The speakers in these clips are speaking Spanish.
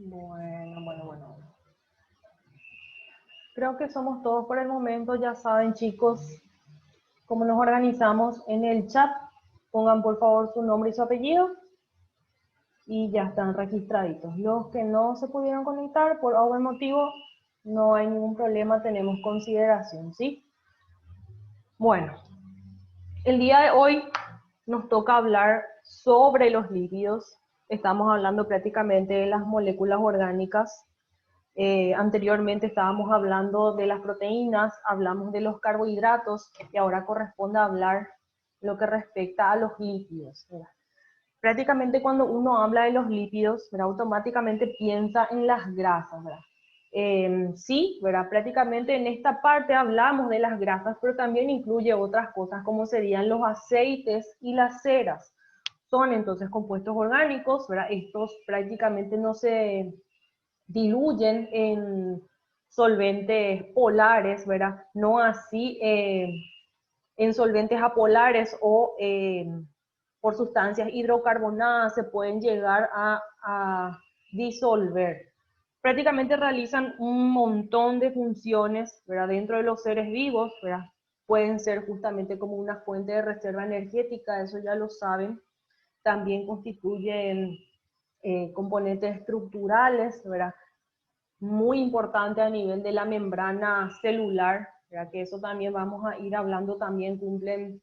Bueno. Creo que somos todos por el momento, ya saben chicos, cómo nos organizamos en el chat. Pongan por favor su nombre y su apellido y ya están registraditos. Los que no se pudieron conectar por algún motivo, no hay ningún problema, tenemos consideración, ¿sí? Bueno, el día de hoy nos toca hablar sobre los lípidos. Estamos hablando prácticamente de las moléculas orgánicas. Anteriormente estábamos hablando de las proteínas, hablamos de los carbohidratos y ahora corresponde hablar lo que respecta a los lípidos, ¿verdad? Prácticamente cuando uno habla de los lípidos, ¿verdad? Automáticamente piensa en las grasas, ¿verdad? Sí, ¿verdad? Prácticamente en esta parte hablamos de las grasas, pero también incluye otras cosas como serían los aceites y las ceras. Son entonces compuestos orgánicos, ¿verdad? Estos prácticamente no se diluyen en solventes polares, ¿verdad? No así en solventes apolares o por sustancias hidrocarbonadas se pueden llegar a disolver. Prácticamente realizan un montón de funciones, ¿verdad? Dentro de los seres vivos, ¿verdad? Pueden ser justamente como una fuente de reserva energética, eso ya lo saben. También constituyen componentes estructurales, ¿verdad? Muy importante a nivel de la membrana celular, ¿verdad? Que eso también vamos a ir hablando, también cumplen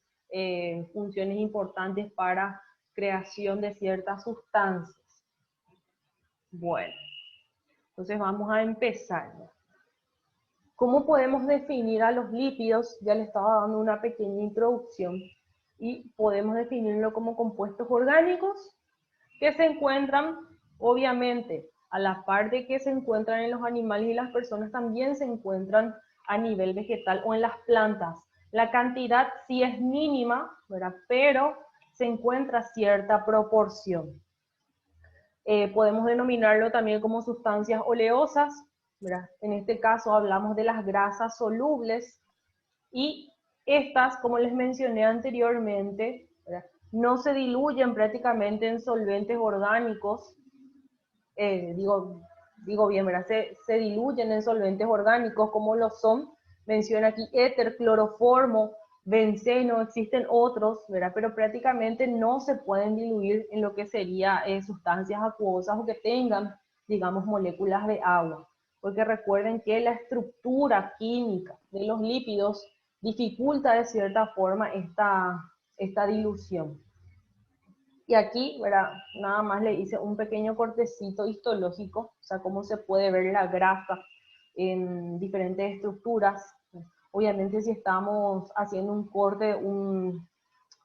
funciones importantes para creación de ciertas sustancias. Bueno, entonces vamos a empezar. ¿Cómo podemos definir a los lípidos? Ya les estaba dando una pequeña introducción. Y podemos definirlo como compuestos orgánicos que se encuentran, obviamente, a la par de que se encuentran en los animales y las personas, también se encuentran a nivel vegetal o en las plantas. La cantidad sí es mínima, ¿verdad? Pero se encuentra cierta proporción. Podemos denominarlo también como sustancias oleosas, ¿verdad? En este caso hablamos de las grasas solubles y estas, como les mencioné anteriormente, ¿verdad? No se diluyen prácticamente en solventes orgánicos, digo bien, ¿verdad? Se diluyen en solventes orgánicos como lo son, menciona aquí éter, cloroformo, benceno, existen otros, ¿verdad? Pero prácticamente no se pueden diluir en lo que sería sustancias acuosas o que tengan, digamos, moléculas de agua. Porque recuerden que la estructura química de los lípidos dificulta de cierta forma esta dilución. Y aquí, ¿verdad? Nada más le hice un pequeño cortecito histológico, o sea, cómo se puede ver la grasa en diferentes estructuras. Obviamente si estamos haciendo un corte, un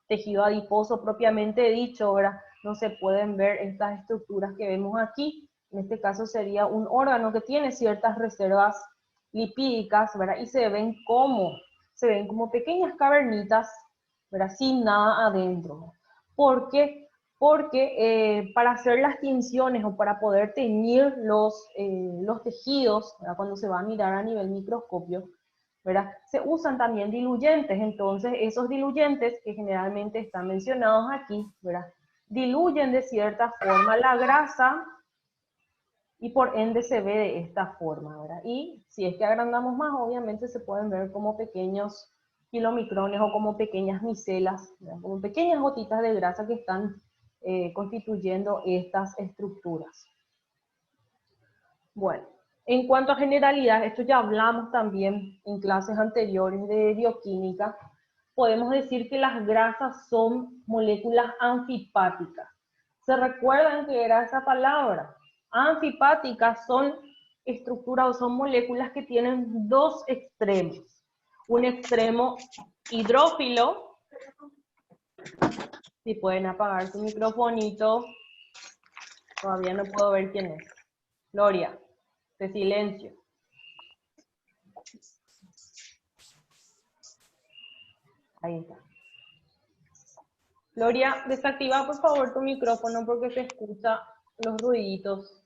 tejido adiposo propiamente dicho, ¿verdad? No se pueden ver estas estructuras que vemos aquí. En este caso sería un órgano que tiene ciertas reservas lipídicas, ¿verdad? Y se ven como pequeñas cavernitas, ¿verdad? Sin nada adentro. ¿Por qué? Porque para hacer las tinciones o para poder teñir los tejidos, ¿verdad? Cuando se va a mirar a nivel microscopio, ¿verdad? Se usan también diluyentes, entonces esos diluyentes que generalmente están mencionados aquí, ¿verdad? Diluyen de cierta forma la grasa y por ende se ve de esta forma, ¿verdad? Y si es que agrandamos más, obviamente se pueden ver como pequeños kilomicrones o como pequeñas micelas, ¿verdad? Como pequeñas gotitas de grasa que están constituyendo estas estructuras. Bueno, en cuanto a generalidad, esto ya hablamos también en clases anteriores de bioquímica, podemos decir que las grasas son moléculas anfipáticas. ¿Se recuerdan que era esa palabra? Anfipáticas son estructuras o son moléculas que tienen dos extremos. Un extremo hidrófilo, si pueden apagar su microfonito, todavía no puedo ver quién es. Gloria, de silencio. Ahí está. Gloria, desactiva por favor tu micrófono porque se escucha los ruiditos.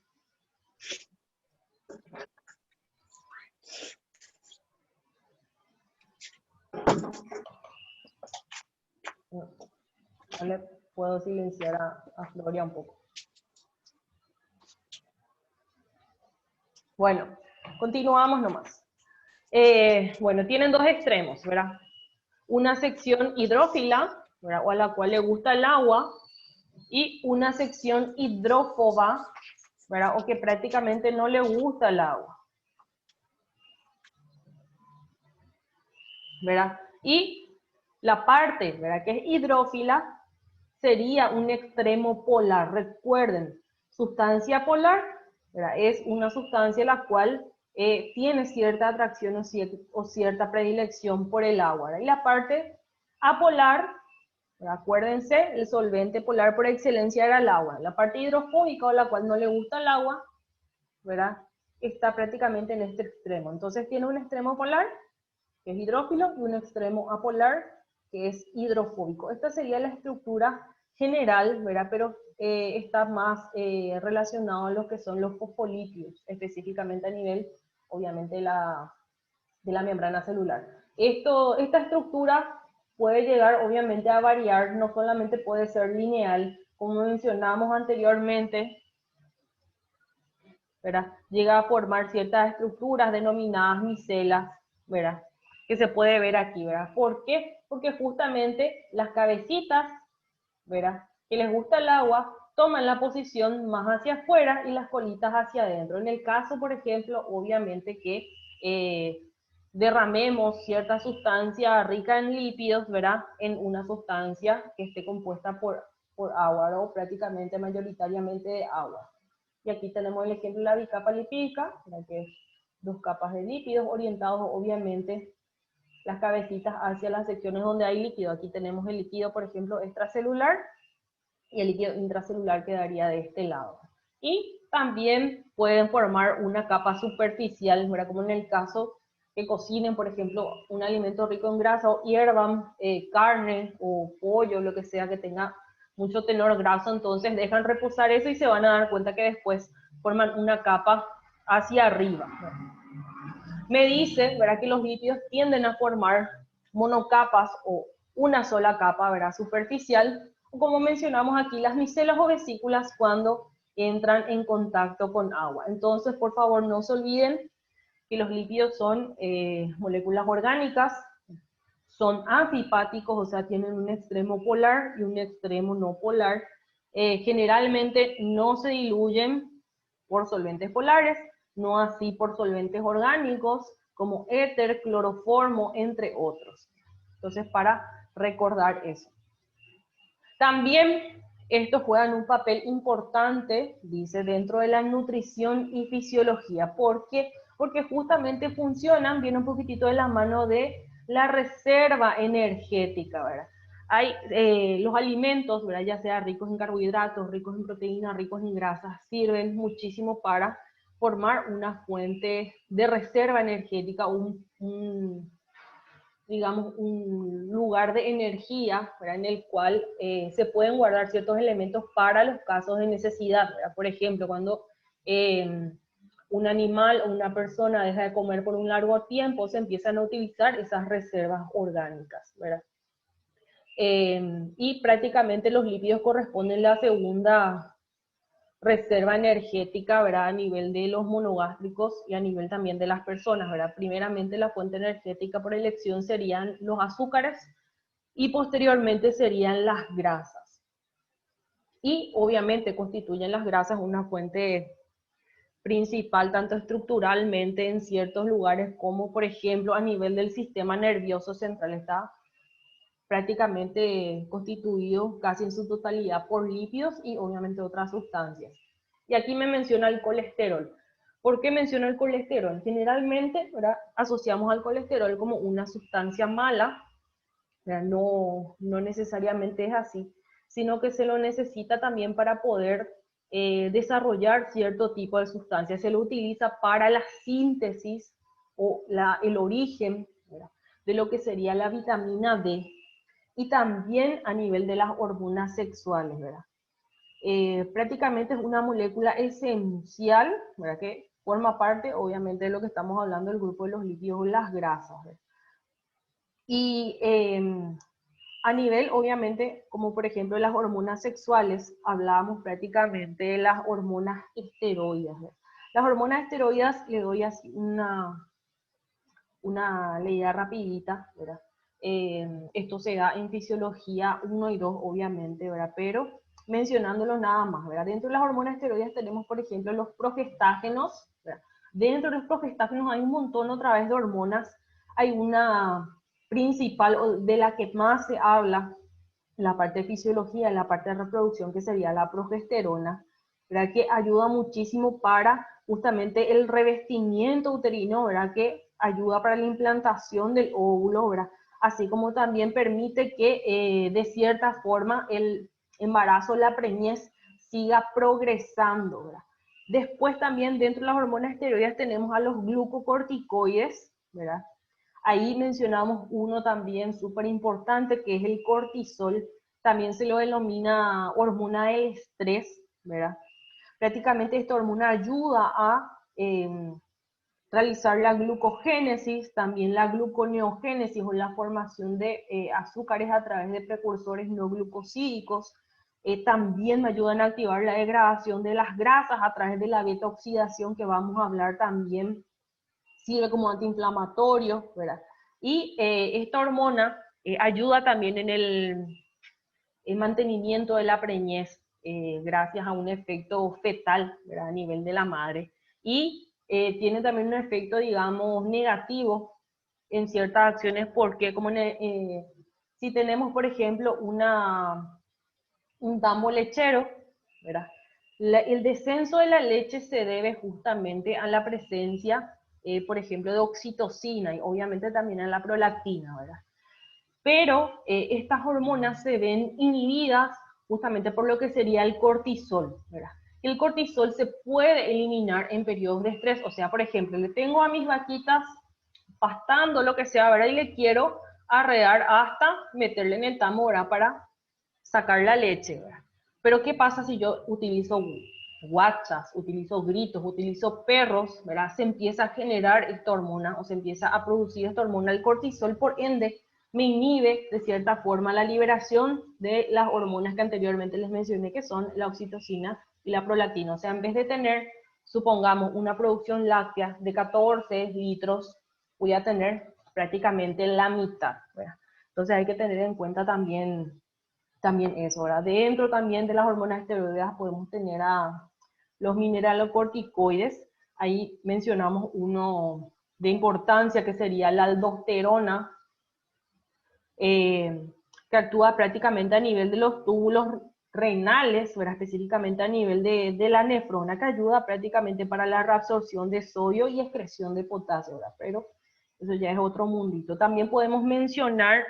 No le puedo silenciar a Gloria un poco. Bueno, continuamos nomás. Bueno, tienen dos extremos, ¿verdad? Una sección hidrófila, ¿verdad? O a la cual le gusta el agua, y una sección hidrófoba, ¿verdad? O que prácticamente no le gusta el agua, ¿verdad? Y la parte, ¿verdad?, que es hidrófila sería un extremo polar. Recuerden, sustancia polar, ¿verdad?, es una sustancia la cual tiene cierta atracción o cierta predilección por el agua, ¿verdad? Y la parte apolar, ¿verdad?, acuérdense, el solvente polar por excelencia era el agua. La parte hidrofóbica, o la cual no le gusta el agua, ¿verdad?, está prácticamente en este extremo. Entonces tiene un extremo polar, que es hidrófilo, y un extremo apolar, que es hidrofóbico. Esta sería la estructura general, ¿verdad? Pero está más relacionado a lo que son los fosfolípidos, específicamente a nivel, obviamente, de la membrana celular. Esta estructura puede llegar, obviamente, a variar, no solamente puede ser lineal, como mencionamos anteriormente, ¿verdad? Llega a formar ciertas estructuras denominadas micelas, ¿verdad?, que se puede ver aquí, ¿verdad? ¿Por qué? Porque justamente las cabecitas, ¿verdad?, que les gusta el agua, toman la posición más hacia afuera y las colitas hacia adentro. En el caso, por ejemplo, obviamente que derramemos cierta sustancia rica en lípidos, ¿verdad?, en una sustancia que esté compuesta por agua, ¿verdad?, o prácticamente mayoritariamente de agua. Y aquí tenemos el ejemplo de la bicapa lipídica, que es dos capas de lípidos orientados, obviamente, las cabecitas hacia las secciones donde hay líquido. Aquí tenemos el líquido, por ejemplo, extracelular, y el líquido intracelular quedaría de este lado. Y también pueden formar una capa superficial, ¿verdad?, como en el caso que cocinen, por ejemplo, un alimento rico en grasa, o hiervan carne o pollo, lo que sea que tenga mucho tenor graso, entonces dejan reposar eso y se van a dar cuenta que después forman una capa hacia arriba. Me dice, ¿verdad?, que los lípidos tienden a formar monocapas o una sola capa, ¿verdad?, superficial, como mencionamos aquí, las micelas o vesículas cuando entran en contacto con agua. Entonces, por favor, no se olviden que los lípidos son moléculas orgánicas, son anfipáticos, o sea, tienen un extremo polar y un extremo no polar. Generalmente no se diluyen por solventes polares, no así por solventes orgánicos como éter, cloroformo, entre otros. Entonces, para recordar eso. También estos juegan un papel importante, dice, dentro de la nutrición y fisiología. ¿Por qué? Porque justamente funcionan, viene un poquitito de la mano de la reserva energética, ¿verdad? Hay los alimentos, ¿verdad?, ya sea ricos en carbohidratos, ricos en proteínas, ricos en grasas, sirven muchísimo para formar una fuente de reserva energética, digamos, un lugar de energía, ¿verdad?, en el cual se pueden guardar ciertos elementos para los casos de necesidad, ¿verdad? Por ejemplo, cuando un animal o una persona deja de comer por un largo tiempo, se empiezan a utilizar esas reservas orgánicas, ¿verdad? Y prácticamente los lípidos corresponden a la segunda reserva energética, ¿verdad?, a nivel de los monogástricos y a nivel también de las personas, ¿verdad? Primeramente la fuente energética por elección serían los azúcares y posteriormente serían las grasas. Y obviamente constituyen las grasas una fuente principal tanto estructuralmente en ciertos lugares como, por ejemplo, a nivel del sistema nervioso central. Está prácticamente constituido casi en su totalidad por lípidos y obviamente otras sustancias. Y aquí me menciona el colesterol. ¿Por qué menciono el colesterol? Generalmente, ¿verdad?, asociamos al colesterol como una sustancia mala, ¿verdad? No necesariamente es así, sino que se lo necesita también para poder desarrollar cierto tipo de sustancias. Se lo utiliza para la síntesis o el origen, ¿verdad?, de lo que sería la vitamina D, y también a nivel de las hormonas sexuales, ¿verdad? Prácticamente es una molécula esencial, ¿verdad?, que forma parte, obviamente, de lo que estamos hablando del grupo de los lípidos, las grasas, ¿verdad? Y a nivel, obviamente, como por ejemplo las hormonas sexuales, hablábamos prácticamente de las hormonas esteroides, ¿verdad? Las hormonas esteroides, le doy así una leída rapidita, ¿verdad? Esto se da en fisiología 1 y 2, obviamente, ¿verdad? Pero mencionándolo nada más, ¿verdad? Dentro de las hormonas esteroides tenemos, por ejemplo, los progestágenos, ¿verdad? Dentro de los progestágenos hay un montón otra vez de hormonas. Hay una principal, de la que más se habla, la parte de fisiología, la parte de reproducción, que sería la progesterona, ¿verdad? Que ayuda muchísimo para justamente el revestimiento uterino, ¿verdad? Que ayuda para la implantación del óvulo, ¿verdad? Así como también permite que de cierta forma el embarazo, la preñez, siga progresando, ¿verdad? Después también dentro de las hormonas esteroides tenemos a los glucocorticoides, ¿verdad? Ahí mencionamos uno también súper importante que es el cortisol, también se lo denomina hormona del estrés, ¿verdad? Prácticamente esta hormona ayuda a realizar la glucogénesis, también la gluconeogénesis o la formación de azúcares a través de precursores no glucosídicos. También me ayudan a activar la degradación de las grasas a través de la beta oxidación, que vamos a hablar también. Sirve como antiinflamatorio, ¿verdad? Y esta hormona ayuda también en el mantenimiento de la preñez, gracias a un efecto fetal, ¿verdad? A nivel de la madre. Y tiene también un efecto, digamos, negativo en ciertas acciones, porque como si tenemos, por ejemplo, un tambo lechero, ¿verdad? El descenso de la leche se debe justamente a la presencia, por ejemplo, de oxitocina y obviamente también a la prolactina, ¿verdad? Pero estas hormonas se ven inhibidas justamente por lo que sería el cortisol, ¿verdad? El cortisol se puede eliminar en periodos de estrés, o sea, por ejemplo, le tengo a mis vaquitas pastando, lo que sea, ¿verdad? Y le quiero arrear hasta meterle en el tambo, ¿verdad? Para sacar la leche, ¿verdad? Pero ¿qué pasa si yo utilizo guachas, utilizo gritos, utilizo perros, ¿verdad? Se empieza a generar esta hormona o se empieza a producir esta hormona, el cortisol, por ende, me inhibe de cierta forma la liberación de las hormonas que anteriormente les mencioné, que son la oxitocina y la prolactina. O sea, en vez de tener, supongamos, una producción láctea de 14 litros, voy a tener prácticamente la mitad, ¿verdad? Entonces hay que tener en cuenta también eso, ¿verdad? Dentro también de las hormonas esteroides podemos tener a los mineralocorticoides. Ahí mencionamos uno de importancia que sería la aldosterona, que actúa prácticamente a nivel de los túbulos renales, ¿verdad? Específicamente a nivel de la nefrona, que ayuda prácticamente para la reabsorción de sodio y excreción de potasio, ¿verdad? Pero eso ya es otro mundito. También podemos mencionar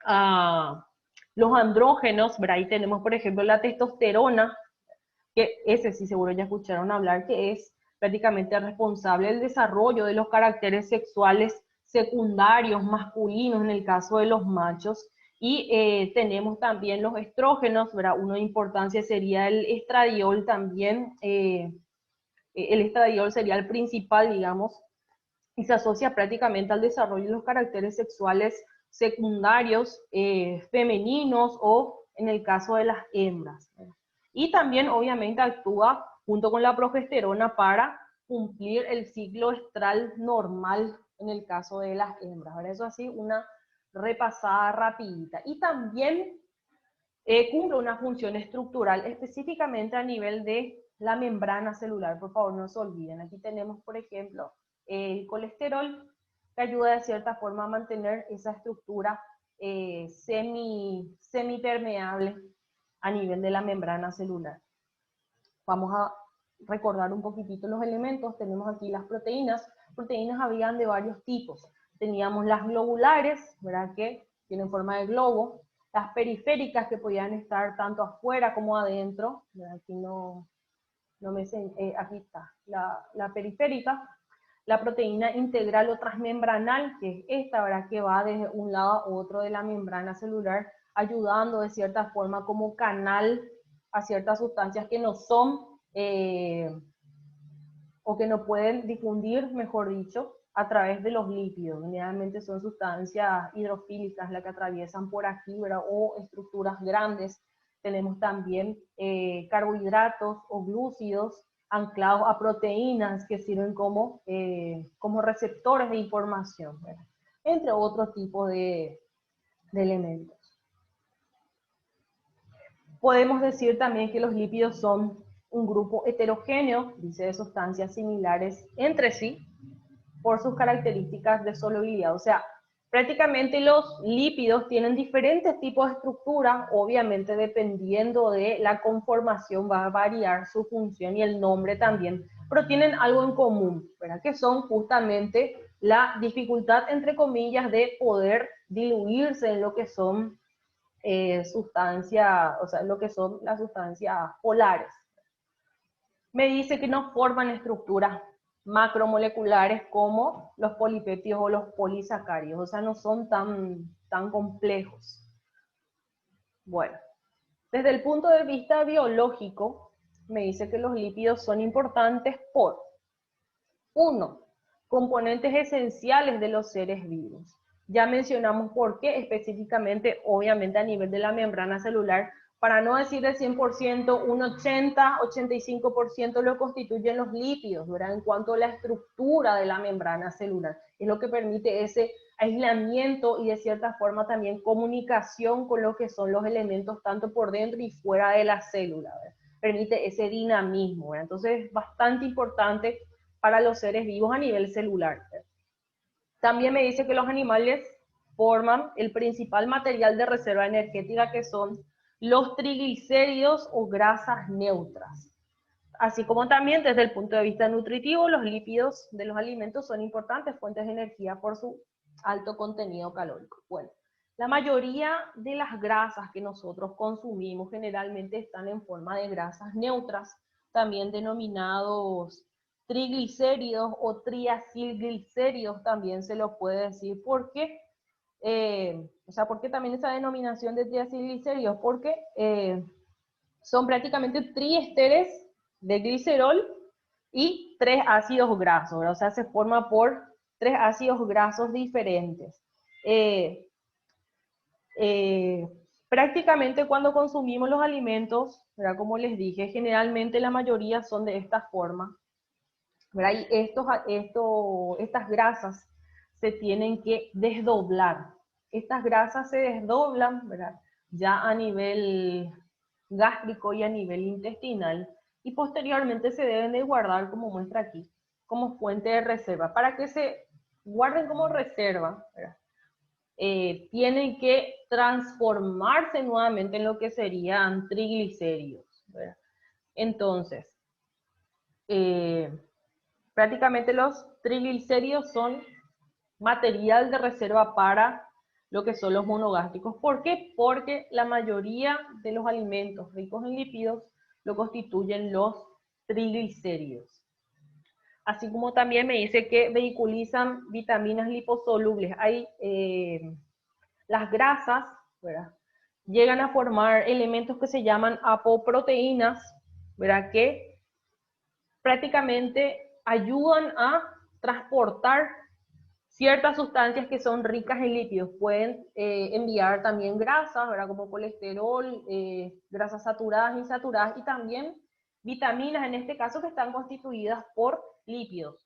a los andrógenos, ¿verdad? Ahí tenemos, por ejemplo, la testosterona, que ese sí seguro ya escucharon hablar, que es prácticamente responsable del desarrollo de los caracteres sexuales secundarios masculinos en el caso de los machos. Y tenemos también los estrógenos, ¿verdad? Uno de importancia sería el estradiol también. El estradiol sería el principal, digamos, y se asocia prácticamente al desarrollo de los caracteres sexuales secundarios femeninos o en el caso de las hembras. Y también obviamente actúa junto con la progesterona para cumplir el ciclo estral normal en el caso de las hembras. ¿Verdad? Eso así, una repasada rapidita. Y también cumple una función estructural específicamente a nivel de la membrana celular. Por favor, no se olviden. Aquí tenemos, por ejemplo, el colesterol, que ayuda de cierta forma a mantener esa estructura semipermeable a nivel de la membrana celular. Vamos a recordar un poquitito los elementos. Tenemos aquí las proteínas. Proteínas habían de varios tipos. Teníamos las globulares, ¿verdad? Que tienen forma de globo. Las periféricas, que podían estar tanto afuera como adentro. Aquí aquí está la periférica. La proteína integral o transmembranal, que es esta, ¿verdad? Que va desde un lado a otro de la membrana celular, ayudando de cierta forma como canal a ciertas sustancias que no son o que no pueden difundir, mejor dicho, a través de los lípidos. Generalmente son sustancias hidrofílicas las que atraviesan por aquí, ¿verdad? O estructuras grandes. Tenemos también carbohidratos o glúcidos, anclados a proteínas que sirven como, como receptores de información, ¿verdad? Entre otros tipos de elementos. Podemos decir también que los lípidos son un grupo heterogéneo, dice, de sustancias similares entre sí, por sus características de solubilidad. O sea, prácticamente los lípidos tienen diferentes tipos de estructura, obviamente dependiendo de la conformación va a variar su función y el nombre también, pero tienen algo en común, ¿verdad? Que son justamente la dificultad, entre comillas, de poder diluirse en lo que son sustancias, o sea, lo que son las sustancias polares. Me dice que no forman estructuras macromoleculares como los polipéptidos o los polisacáridos, o sea, no son tan complejos. Bueno, desde el punto de vista biológico, me dice que los lípidos son importantes por, uno, componentes esenciales de los seres vivos. Ya mencionamos por qué específicamente, obviamente a nivel de la membrana celular, para no decir el 100%, un 80-85% lo constituyen los lípidos, ¿verdad? En cuanto a la estructura de la membrana celular. Es lo que permite ese aislamiento y de cierta forma también comunicación con lo que son los elementos tanto por dentro y fuera de la célula, ¿verdad? Permite ese dinamismo, ¿verdad? Entonces es bastante importante para los seres vivos a nivel celular. También me dice que los animales forman el principal material de reserva energética, que son los triglicéridos o grasas neutras. Así como también desde el punto de vista nutritivo, los lípidos de los alimentos son importantes fuentes de energía por su alto contenido calórico. Bueno, la mayoría de las grasas que nosotros consumimos generalmente están en forma de grasas neutras, también denominados triglicéridos o triacilglicéridos, también se los puede decir. ¿Por qué? ¿Por qué también esa denominación de triacilglicéridos? Porque son prácticamente triésteres de glicerol y 3 ácidos grasos, ¿verdad? O sea, se forma por 3 ácidos grasos diferentes. Prácticamente cuando consumimos los alimentos, ¿verdad? Como les dije, generalmente la mayoría son de esta forma, ¿verdad? Y estas grasas se tienen que desdoblar. Estas grasas se desdoblan, ¿verdad? Ya a nivel gástrico y a nivel intestinal, y posteriormente se deben de guardar, como muestra aquí, como fuente de reserva. Para que se guarden como reserva, ¿verdad? Tienen que transformarse nuevamente en lo que serían triglicéridos, ¿verdad? Entonces, prácticamente los triglicéridos son material de reserva para lo que son los monogástricos. ¿Por qué? Porque la mayoría de los alimentos ricos en lípidos lo constituyen los triglicéridos. Así como también me dice que vehiculizan vitaminas liposolubles. Hay las grasas, ¿verdad? Llegan a formar elementos que se llaman apoproteínas, ¿verdad? Que prácticamente ayudan a transportar ciertas sustancias que son ricas en lípidos. Pueden enviar también grasas, ¿verdad? Como colesterol, grasas saturadas, insaturadas, y también vitaminas, en este caso, que están constituidas por lípidos.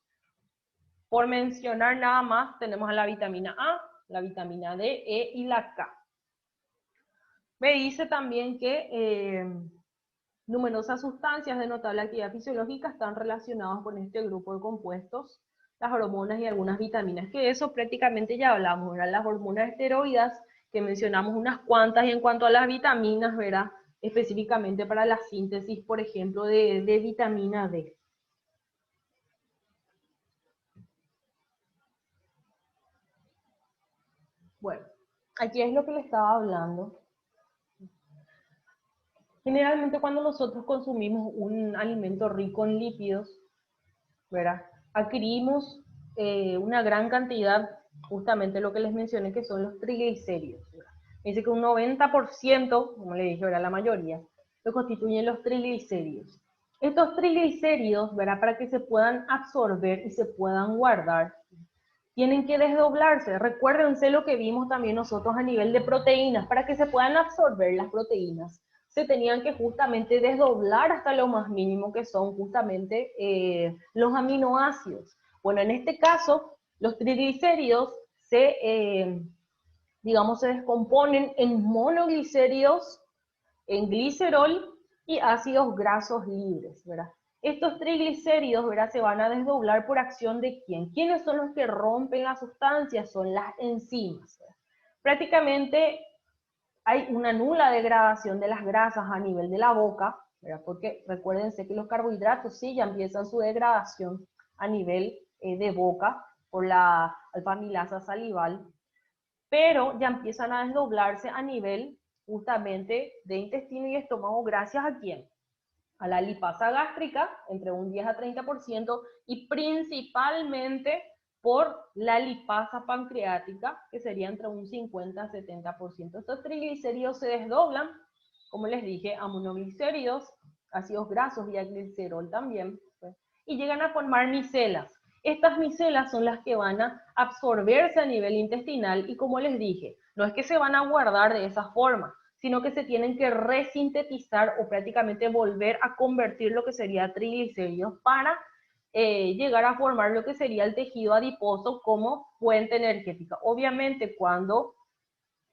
Por mencionar nada más, tenemos a la vitamina A, la vitamina D, E y la K. Me dice también que numerosas sustancias de notable actividad fisiológica están relacionadas con este grupo de compuestos, las hormonas y algunas vitaminas, que eso prácticamente ya hablamos, ¿verdad? Las hormonas esteroidas, que mencionamos unas cuantas, y en cuanto a las vitaminas, ¿verdad? Específicamente para la síntesis, por ejemplo, de vitamina D. Bueno, aquí es lo que le estaba hablando. Generalmente cuando nosotros consumimos un alimento rico en lípidos, ¿verdad? Adquirimos una gran cantidad, justamente lo que les mencioné, que son los triglicéridos, ¿verdad? Dice que un 90%, como le dije, ¿verdad? La mayoría, lo constituyen los triglicéridos. Estos triglicéridos, ¿verdad? Para que se puedan absorber y se puedan guardar, tienen que desdoblarse. Recuérdense lo que vimos también nosotros a nivel de proteínas. Para que se puedan absorber las proteínas, se tenían que justamente desdoblar hasta lo más mínimo, que son justamente los aminoácidos. Bueno, en este caso, los triglicéridos digamos, se descomponen en monoglicéridos, en glicerol y ácidos grasos libres, ¿verdad? Estos triglicéridos, ¿verdad?, se van a desdoblar por acción de ¿quién? ¿Quiénes son los que rompen las sustancias? Son las enzimas, ¿verdad? Prácticamente hay una nula degradación de las grasas a nivel de la boca, ¿verdad? Porque recuérdense que los carbohidratos sí ya empiezan su degradación a nivel de boca por la alfa-amilasa salival, pero ya empiezan a desdoblarse a nivel justamente de intestino y estómago gracias a ¿quién? A la lipasa gástrica, entre un 10 a 30%, y principalmente por la lipasa pancreática, que sería entre un 50 a 70%. Estos triglicéridos se desdoblan, como les dije, a monoglicéridos, ácidos grasos y a glicerol también, ¿pues? Y llegan a formar micelas. Estas micelas son las que van a absorberse a nivel intestinal y, como les dije, no es que se van a guardar de esa forma, sino que se tienen que resintetizar o prácticamente volver a convertir lo que sería triglicéridos para llegar a formar lo que sería el tejido adiposo como fuente energética. Obviamente cuando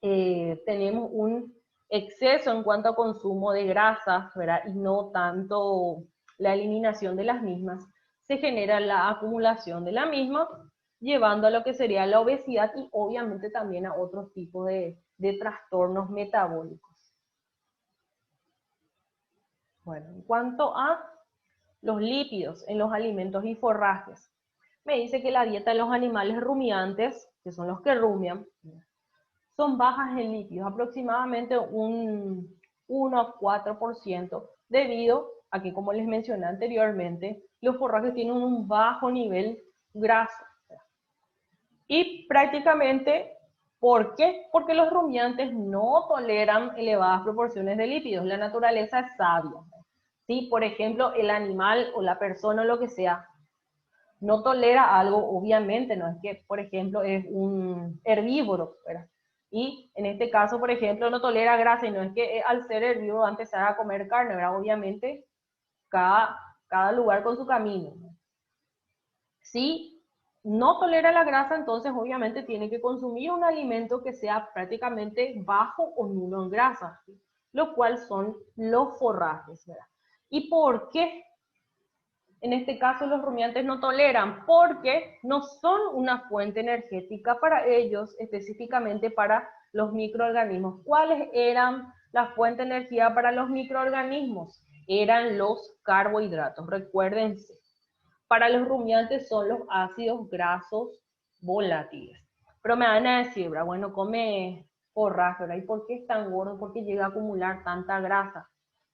tenemos un exceso en cuanto a consumo de grasas, ¿verdad?, y no tanto la eliminación de las mismas, se genera la acumulación de la misma, llevando a lo que sería la obesidad y obviamente también a otros tipos de trastornos metabólicos. Bueno, en cuanto a los lípidos en los alimentos y forrajes, me dice que la dieta de los animales rumiantes, que son los que rumian, son bajas en lípidos, aproximadamente un 1 a 4%, debido a que, como les mencioné anteriormente, los forrajes tienen un bajo nivel graso. Y prácticamente, ¿por qué? Porque los rumiantes no toleran elevadas proporciones de lípidos. La naturaleza es sabia. Si, por ejemplo, el animal o la persona o lo que sea no tolera algo, obviamente, no es que, por ejemplo, es un herbívoro, ¿verdad? Y en este caso, por ejemplo, no tolera grasa y no es que al ser herbívoro va a empezar a comer carne, ¿verdad? Obviamente, cada lugar con su camino. Si no tolera la grasa, entonces obviamente tiene que consumir un alimento que sea prácticamente bajo o nulo en grasa, ¿sí? Lo cual son los forrajes, ¿verdad? ¿Y por qué en este caso los rumiantes no toleran? Porque no son una fuente energética para ellos, específicamente para los microorganismos. ¿Cuáles eran la fuente de energía para los microorganismos? Eran los carbohidratos, recuérdense. Para los rumiantes son los ácidos grasos volátiles. Pero me van a decir, bueno, come forraje, ¿verdad? ¿Y por qué es tan gordo? ¿Por qué llega a acumular tanta grasa?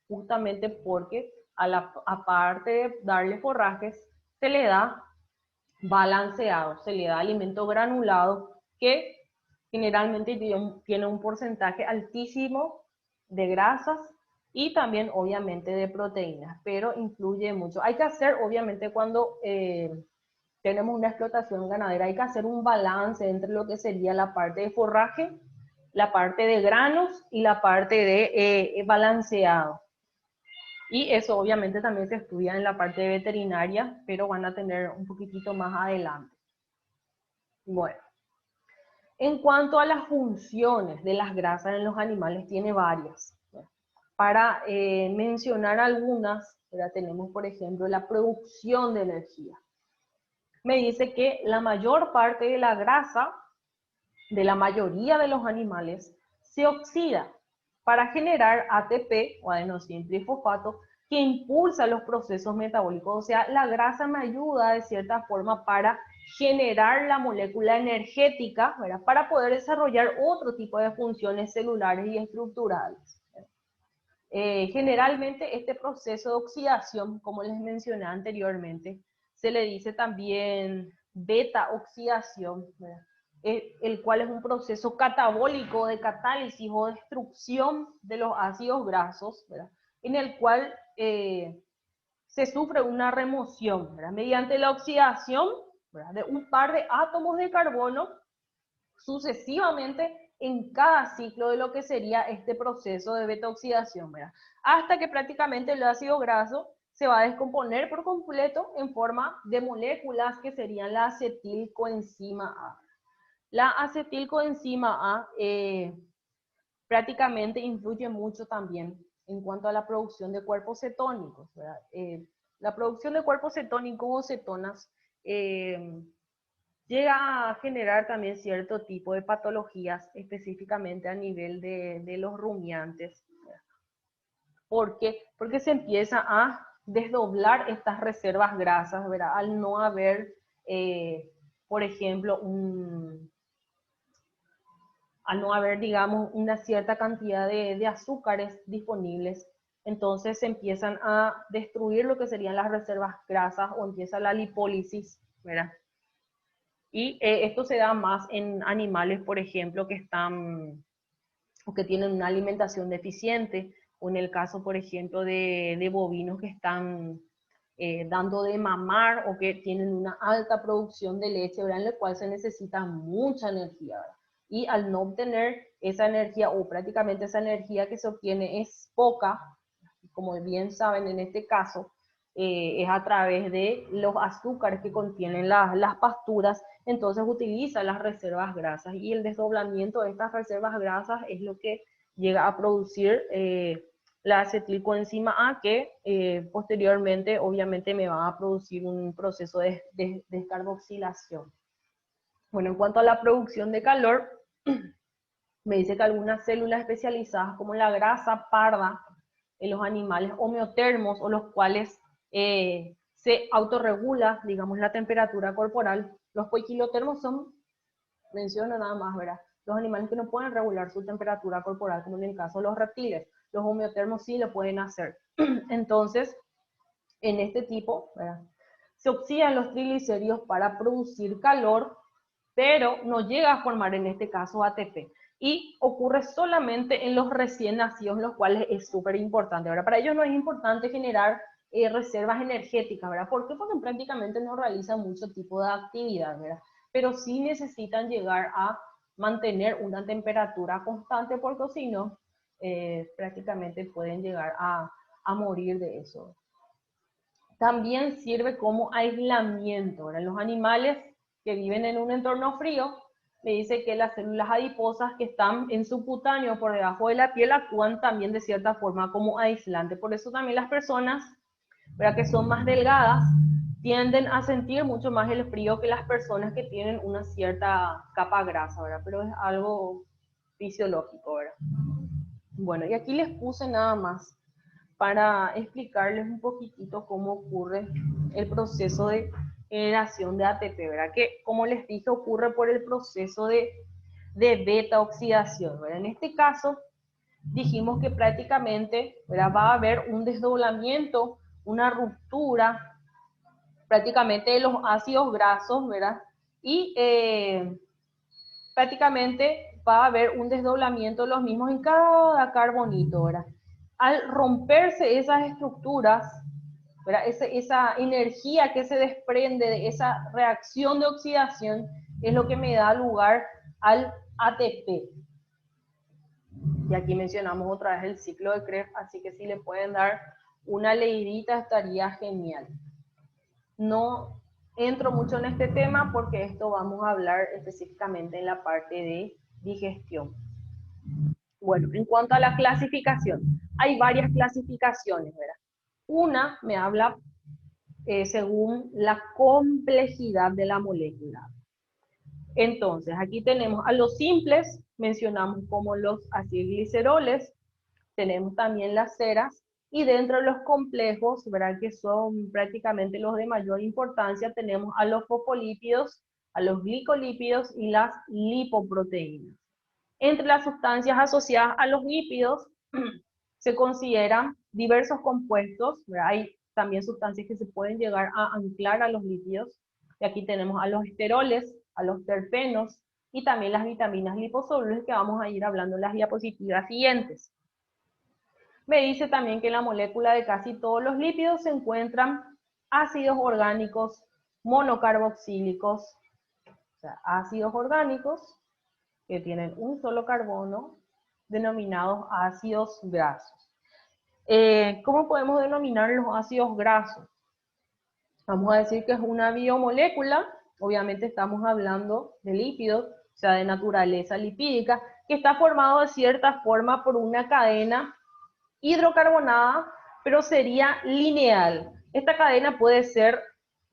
Justamente porque aparte de darle forrajes, se le da balanceado, se le da alimento granulado que generalmente tiene un porcentaje altísimo de grasas y también obviamente de proteínas, pero influye mucho. Hay que hacer, obviamente, cuando tenemos una explotación ganadera, hay que hacer un balance entre lo que sería la parte de forraje, la parte de granos y la parte de balanceado. Y eso obviamente también se estudia en la parte de veterinaria, pero van a tener un poquitito más adelante. Bueno, en cuanto a las funciones de las grasas en los animales, tiene varias. Para mencionar algunas, ¿verdad? Tenemos, por ejemplo, la producción de energía. Me dice que la mayor parte de la grasa de la mayoría de los animales se oxida para generar ATP o adenosín trifosfato que impulsa los procesos metabólicos. O sea, la grasa me ayuda de cierta forma para generar la molécula energética, ¿verdad?, para poder desarrollar otro tipo de funciones celulares y estructurales. Generalmente este proceso de oxidación, como les mencioné anteriormente, se le dice también beta oxidación, ¿verdad?, el cual es un proceso catabólico de catálisis o destrucción de los ácidos grasos, ¿verdad?, en el cual se sufre una remoción, ¿verdad?, mediante la oxidación, ¿verdad?, de un par de átomos de carbono sucesivamente en cada ciclo de lo que sería este proceso de beta-oxidación, ¿verdad? Hasta que prácticamente el ácido graso se va a descomponer por completo en forma de moléculas que serían la acetilcoenzima A. La acetilcoenzima A prácticamente influye mucho también en cuanto a la producción de cuerpos cetónicos, ¿verdad? La producción de cuerpos cetónicos o cetonas llega a generar también cierto tipo de patologías, específicamente a nivel de los rumiantes. ¿Por qué? Porque se empieza a desdoblar estas reservas grasas, ¿verdad? Al no haber, por ejemplo, al no haber, digamos, una cierta cantidad de azúcares disponibles, entonces se empiezan a destruir lo que serían las reservas grasas o empieza la lipólisis, ¿verdad? Y esto se da más en animales, por ejemplo, que están o que tienen una alimentación deficiente, o en el caso, por ejemplo, de bovinos que están dando de mamar o que tienen una alta producción de leche, ¿verdad? En la cual se necesita mucha energía, ¿verdad? Y al no obtener esa energía o prácticamente esa energía que se obtiene es poca, como bien saben en este caso, es a través de los azúcares que contienen las pasturas, entonces utiliza las reservas grasas y el desdoblamiento de estas reservas grasas es lo que llega a producir la acetilcoenzima A, que posteriormente obviamente me va a producir un proceso de descarboxilación. Bueno, en cuanto a la producción de calor, me dice que algunas células especializadas como la grasa parda en los animales homeotermos o los cuales se autorregula, digamos, la temperatura corporal. Los poiquilotermos son, menciono nada más, ¿verdad? Los animales que no pueden regular su temperatura corporal, como en el caso de los reptiles. Los homeotermos sí lo pueden hacer. Entonces, en este tipo, ¿verdad? Se oxidan los triglicéridos para producir calor, pero no llega a formar en este caso ATP. Y ocurre solamente en los recién nacidos, los cuales es súper importante. ¿Verdad? Para ellos no es importante generar reservas energéticas, ¿verdad? ¿Por qué? Porque prácticamente no realizan mucho tipo de actividad, ¿verdad? Pero sí necesitan llegar a mantener una temperatura constante, porque si no, prácticamente pueden llegar a morir de eso. También sirve como aislamiento, ¿verdad? Los animales que viven en un entorno frío, me dice que las células adiposas que están en subcutáneo por debajo de la piel actúan también de cierta forma como aislante. Por eso también las personas, ¿verdad?, que son más delgadas tienden a sentir mucho más el frío que las personas que tienen una cierta capa grasa, ¿verdad? Pero es algo fisiológico, ¿verdad? Bueno, y aquí les puse nada más para explicarles un poquitito cómo ocurre el proceso de generación de ATP, ¿verdad? Que, como les dije, ocurre por el proceso de beta-oxidación, ¿verdad? En este caso, dijimos que prácticamente, ¿verdad?, va a haber un desdoblamiento, una ruptura prácticamente de los ácidos grasos, ¿verdad? Y prácticamente va a haber un desdoblamiento de los mismos en cada carbonito, ¿verdad? Al romperse esas estructuras, ¿verdad?, esa energía que se desprende de esa reacción de oxidación es lo que me da lugar al ATP. Y aquí mencionamos otra vez el ciclo de Krebs, así que si le pueden dar una leidita estaría genial. No entro mucho en este tema porque esto vamos a hablar específicamente en la parte de digestión. Bueno, en cuanto a la clasificación, hay varias clasificaciones, ¿verdad? Una me habla según la complejidad de la molécula. Entonces, aquí tenemos a los simples, mencionamos como los acilgliceroles, tenemos también las ceras, y dentro de los complejos, ¿verdad?, que son prácticamente los de mayor importancia, tenemos a los fosfolípidos, a los glicolípidos y las lipoproteínas. Entre las sustancias asociadas a los lípidos se consideran diversos compuestos, ¿verdad? Hay también sustancias que se pueden llegar a anclar a los lípidos, y aquí tenemos a los esteroles, a los terpenos y también las vitaminas liposolubles que vamos a ir hablando en las diapositivas siguientes. Me dice también que en la molécula de casi todos los lípidos se encuentran ácidos orgánicos monocarboxílicos, o sea, ácidos orgánicos que tienen un solo carbono, denominados ácidos grasos. ¿Cómo podemos denominar los ácidos grasos? Vamos a decir que es una biomolécula, obviamente estamos hablando de lípidos, o sea, de naturaleza lipídica, que está formado de cierta forma por una cadena hidrocarbonada, pero sería lineal. Esta cadena puede ser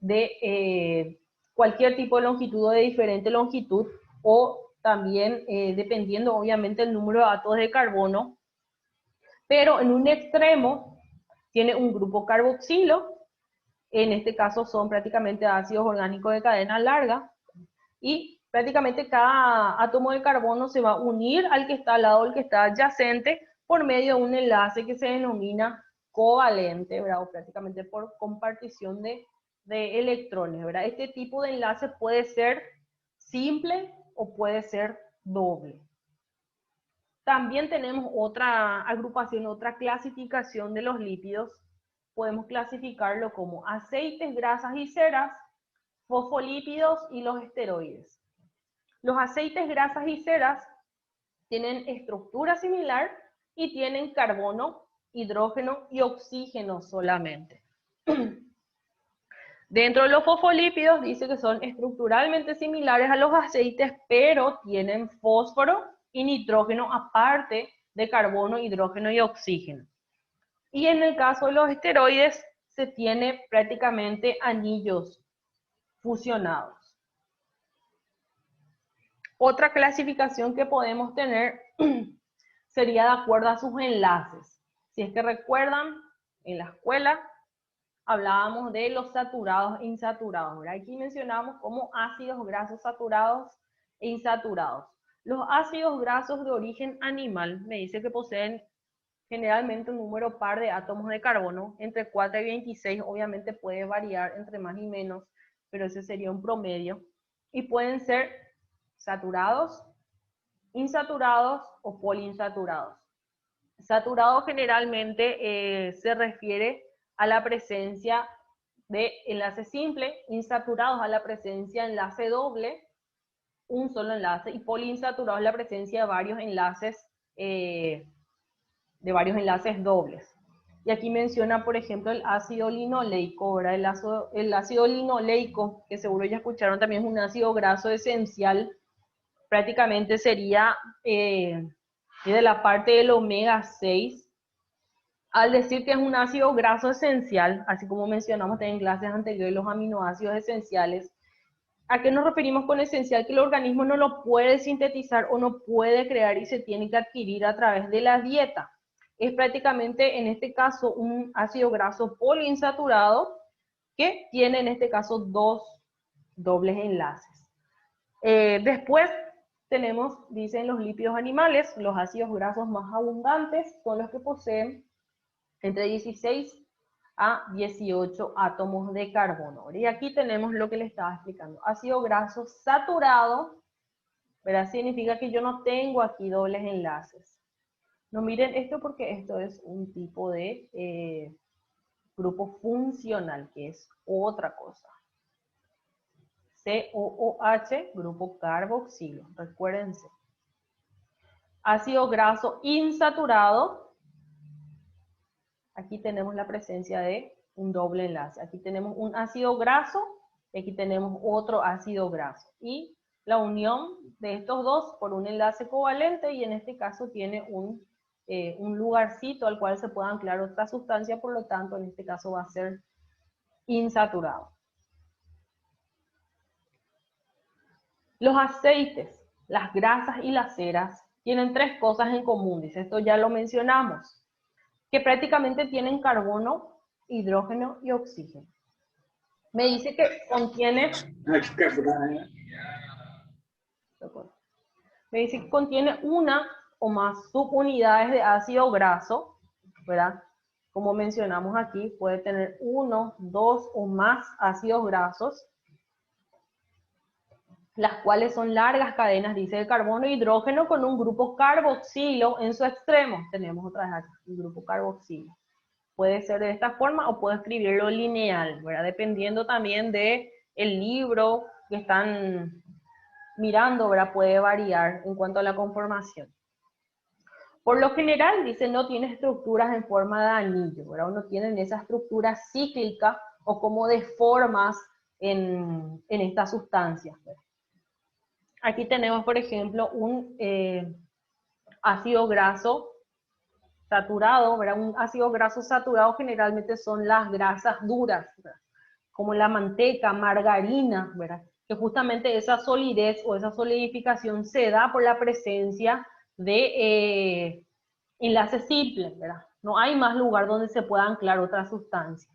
de cualquier tipo de longitud o de diferente longitud, o también dependiendo obviamente el número de átomos de carbono, pero en un extremo tiene un grupo carboxilo, en este caso son prácticamente ácidos orgánicos de cadena larga, y prácticamente cada átomo de carbono se va a unir al que está al lado, al que está adyacente, por medio de un enlace que se denomina covalente, ¿verdad? O prácticamente por compartición de electrones, ¿verdad? Este tipo de enlace puede ser simple o puede ser doble. También tenemos otra agrupación, otra clasificación de los lípidos. Podemos clasificarlo como aceites, grasas y ceras, fosfolípidos y los esteroides. Los aceites, grasas y ceras tienen estructura similar y tienen carbono, hidrógeno y oxígeno solamente. Dentro de los fosfolípidos dice que son estructuralmente similares a los aceites, pero tienen fósforo y nitrógeno aparte de carbono, hidrógeno y oxígeno. Y en el caso de los esteroides se tiene prácticamente anillos fusionados. Otra clasificación que podemos tener sería de acuerdo a sus enlaces. Si es que recuerdan, en la escuela hablábamos de los saturados e insaturados, ¿verdad? Aquí mencionamos como ácidos grasos saturados e insaturados. Los ácidos grasos de origen animal me dice que poseen generalmente un número par de átomos de carbono, entre 4 y 26, obviamente puede variar entre más y menos, pero ese sería un promedio. Y pueden ser saturados, insaturados o poliinsaturados. Saturado generalmente se refiere a la presencia de enlace simple, insaturados a la presencia de enlace doble, un solo enlace, y poliinsaturados la presencia de varios enlaces dobles. Y aquí menciona, por ejemplo, el ácido linoleico, ¿verdad? El ácido linoleico, que seguro ya escucharon, también es un ácido graso esencial, prácticamente sería de la parte del omega 6, al decir que es un ácido graso esencial, así como mencionamos en clases anteriores los aminoácidos esenciales. ¿A qué nos referimos con esencial? Que el organismo no lo puede sintetizar o no puede crear y se tiene que adquirir a través de la dieta. Es prácticamente, en este caso, un ácido graso poliinsaturado que tiene, en este caso, dos dobles enlaces. Después tenemos, dicen los lípidos animales, los ácidos grasos más abundantes son los que poseen entre 16 a 18 átomos de carbono. Y aquí tenemos lo que le estaba explicando. Ácido graso saturado, ¿verdad? Significa que yo no tengo aquí dobles enlaces. No miren esto porque esto es un tipo de grupo funcional, que es otra cosa. COOH, grupo carboxilo, recuérdense. Ácido graso insaturado, aquí tenemos la presencia de un doble enlace. Aquí tenemos un ácido graso y aquí tenemos otro ácido graso. Y la unión de estos dos por un enlace covalente, y en este caso tiene un lugarcito al cual se puede anclar otra sustancia, por lo tanto en este caso va a ser insaturado. Los aceites, las grasas y las ceras tienen tres cosas en común, dice, esto ya lo mencionamos, que prácticamente tienen carbono, hidrógeno y oxígeno. Me dice que contiene... Me dice que contiene una o más subunidades de ácido graso, ¿verdad? Como mencionamos aquí, puede tener uno, dos o más ácidos grasos, las cuales son largas cadenas, dice, de carbono e hidrógeno con un grupo carboxilo en su extremo. Tenemos otra vez aquí, un grupo carboxilo. Puede ser de esta forma o puedo escribirlo lineal, ¿verdad? Dependiendo también de el libro que están mirando, ¿verdad? Puede variar en cuanto a la conformación. Por lo general, dice, no tiene estructuras en forma de anillo, ¿verdad? O no tienen esa estructura cíclica o como de formas en estas sustancias, ¿verdad? Aquí tenemos, por ejemplo, un ácido graso saturado, ¿verdad? Un ácido graso saturado generalmente son las grasas duras, ¿verdad? Como la manteca, margarina, ¿verdad? Que justamente esa solidez o esa solidificación se da por la presencia de enlaces simples, ¿verdad? No hay más lugar donde se pueda anclar otra sustancia.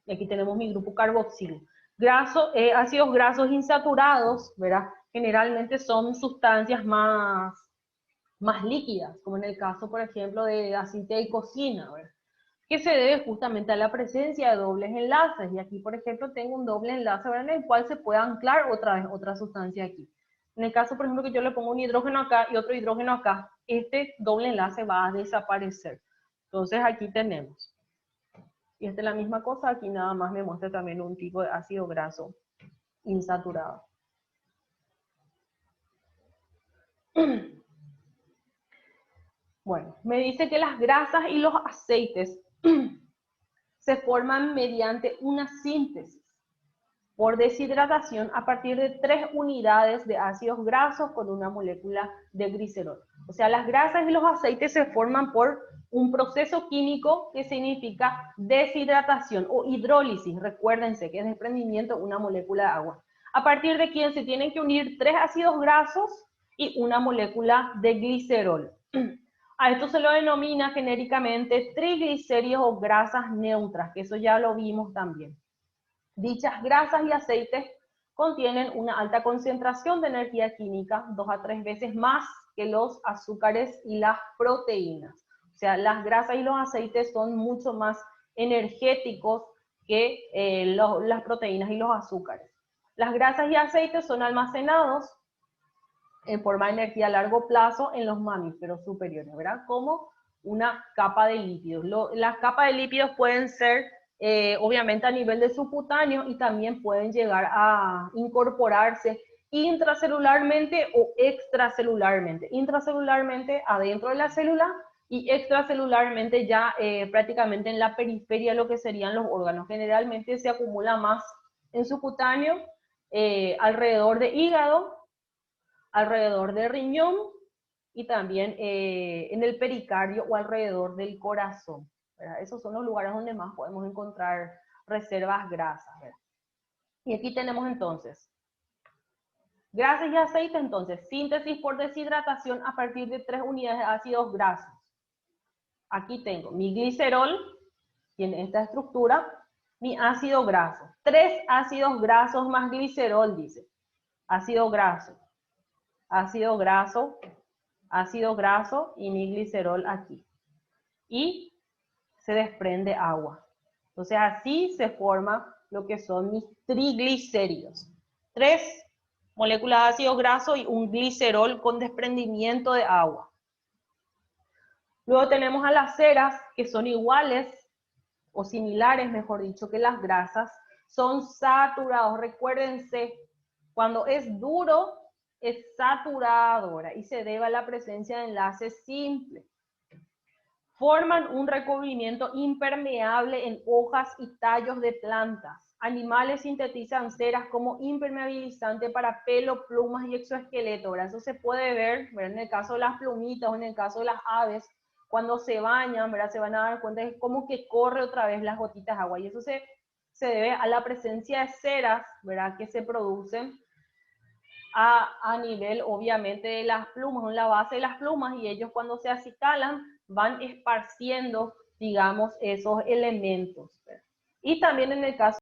Y aquí tenemos mi grupo carboxilo. Ácidos grasos insaturados, ¿verdad? Generalmente son sustancias más líquidas, como en el caso, por ejemplo, de aceite de cocina, ¿verdad? Que se debe justamente a la presencia de dobles enlaces. Y aquí, por ejemplo, tengo un doble enlace, ¿verdad? En el cual se puede anclar otra sustancia aquí. En el caso, por ejemplo, que yo le pongo un hidrógeno acá y otro hidrógeno acá, este doble enlace va a desaparecer. Entonces aquí tenemos. Y esta es la misma cosa, aquí nada más me muestra también un tipo de ácido graso insaturado. Bueno, me dice que las grasas y los aceites se forman mediante una síntesis por deshidratación a partir de 3 unidades de ácidos grasos con una molécula de glicerol. O sea, las grasas y los aceites se forman por un proceso químico que significa deshidratación o hidrólisis. Recuérdense que es desprendimiento de una molécula de agua. A partir de quien se tienen que unir 3 ácidos grasos y una molécula de glicerol. A esto se lo denomina genéricamente triglicéridos o grasas neutras, que eso ya lo vimos también. Dichas grasas y aceites contienen una alta concentración de energía química, 2 a 3 veces más que los azúcares y las proteínas. O sea, las grasas y los aceites son mucho más energéticos que las proteínas y los azúcares. Las grasas y aceites son almacenados en forma de energía a largo plazo en los mamíferos superiores, ¿verdad? Como una capa de lípidos. Las capas de lípidos pueden ser, obviamente, a nivel de subcutáneo y también pueden llegar a incorporarse intracelularmente o extracelularmente. Intracelularmente adentro de la célula y extracelularmente ya prácticamente en la periferia de lo que serían los órganos. Generalmente se acumula más en subcutáneo, alrededor de hígado, alrededor del riñón y también en el pericardio o alrededor del corazón, ¿verdad? Esos son los lugares donde más podemos encontrar reservas grasas, ¿verdad? Y aquí tenemos entonces grasas y aceites, entonces síntesis por deshidratación a partir de 3 unidades de ácidos grasos. Aquí tengo mi glicerol, tiene esta estructura, mi ácido graso. 3 ácidos grasos más glicerol, dice. Ácido graso, ácido graso, ácido graso y mi glicerol aquí. Y se desprende agua. Entonces así se forma lo que son mis triglicéridos. 3 moléculas de ácido graso y un glicerol con desprendimiento de agua. Luego tenemos a las ceras, que son iguales o similares, mejor dicho, que las grasas. Son saturados. Recuérdense, cuando es duro, es saturado, ¿verdad? Y se debe a la presencia de enlaces simples. Forman un recubrimiento impermeable en hojas y tallos de plantas. Animales sintetizan ceras como impermeabilizante para pelo, plumas y exoesqueleto, ¿verdad? Eso se puede ver, ¿verdad? En el caso de las plumitas o en el caso de las aves, cuando se bañan, ¿verdad? Se van a dar cuenta de cómo que corre otra vez las gotitas de agua. Y eso se debe a la presencia de ceras, ¿verdad? Que se producen a nivel, obviamente, de las plumas, en la base de las plumas, y ellos cuando se acicalan van esparciendo, digamos, esos elementos, ¿verdad? Y también en el caso